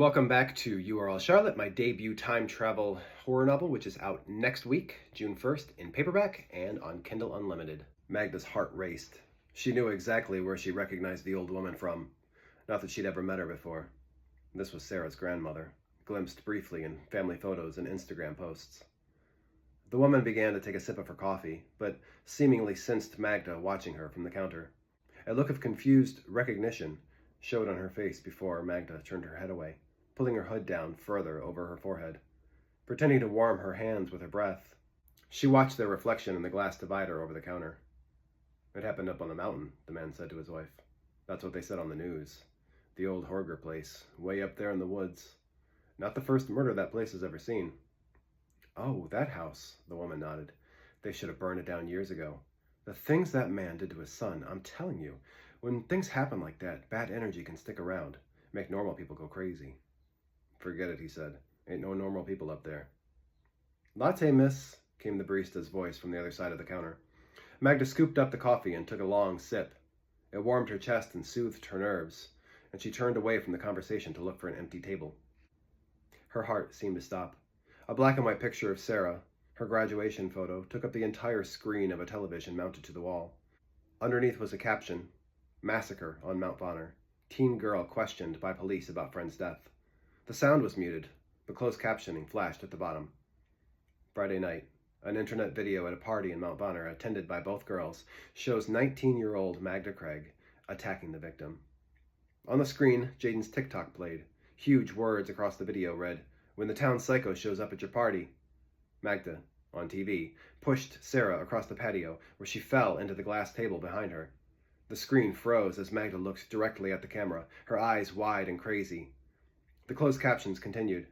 Welcome back to You Are All Charlotte, my debut time travel horror novel, which is out next week, June 1st, in paperback and on Kindle Unlimited. Magda's heart raced. She knew exactly where she recognized the old woman from. Not that she'd ever met her before. This was Sarah's grandmother, glimpsed briefly in family photos and Instagram posts. The woman began to take a sip of her coffee, but seemingly sensed Magda watching her from the counter. A look of confused recognition showed on her face before Magda turned her head away, pulling her hood down further over her forehead. Pretending to warm her hands with her breath, she watched their reflection in the glass divider over the counter. "It happened up on the mountain," the man said to his wife. "That's what they said on the news. The old Horger place, way up there in the woods. Not the first murder that place has ever seen." "Oh, that house," the woman nodded. "They should have burned it down years ago. The things that man did to his son, I'm telling you, when things happen like that, bad energy can stick around, make normal people go crazy." "Forget it," he said. "Ain't no normal people up there." "Latte, miss," came the barista's voice from the other side of the counter. Magda scooped up the coffee and took a long sip. It warmed her chest and soothed her nerves, and she turned away from the conversation to look for an empty table. Her heart seemed to stop. A black and white picture of Sarah, her graduation photo, took up the entire screen of a television mounted to the wall. Underneath was a caption: "Massacre on Mount Bonner. Teen girl questioned by police about friend's death." The sound was muted, but closed captioning flashed at the bottom. Friday night, an internet video at a party in Mount Bonner, attended by both girls, shows 19-year-old Magda Craig attacking the victim. On the screen, Jaden's TikTok played. Huge words across the video read, "When the town psycho shows up at your party." Magda, on TV, pushed Sarah across the patio, where she fell into the glass table behind her. The screen froze as Magda looked directly at the camera, her eyes wide and crazy. The closed captions continued.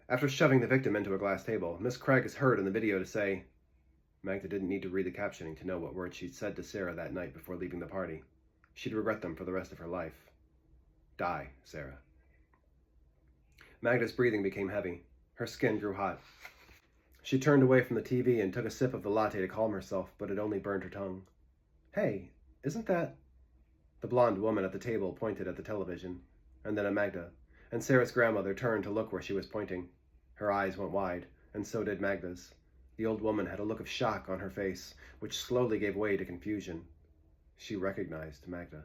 After shoving the victim into a glass table, Miss Craig is heard in the video to say, Magda didn't need to read the captioning to know what words she'd said to Sarah that night before leaving the party. She'd regret them for the rest of her life. "Die, Sarah." Magda's breathing became heavy. Her skin grew hot. She turned away from the TV and took a sip of the latte to calm herself, but it only burned her tongue. "Hey, isn't that—" The blonde woman at the table pointed at the television, and then at Magda, and Sarah's grandmother turned to look where she was pointing. Her eyes went wide, and so did Magda's. The old woman had a look of shock on her face, which slowly gave way to confusion. She recognized Magda.